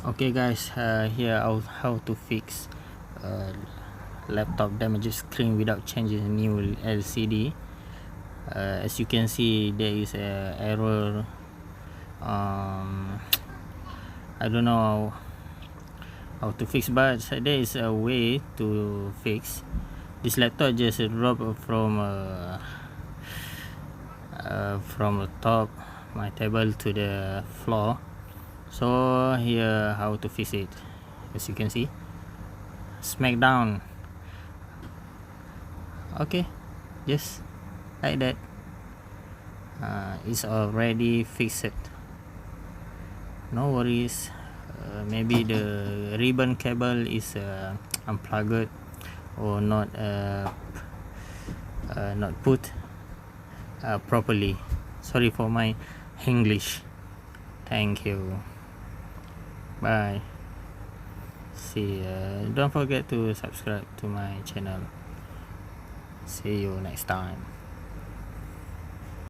Okay guys, here how to fix laptop damaged screen without changing new LCD. As you can see, there is a error. I don't know how to fix, but there is a way to fix. This laptop just dropped from the top my table to the floor. So here how to fix it. As you can see, smack down. Okay, just like that. It's already fixed. No worries. Maybe the ribbon cable is unplugged or not put properly. Sorry for my English. Thank you. Bye. See, don't forget to subscribe to my channel. See you next time.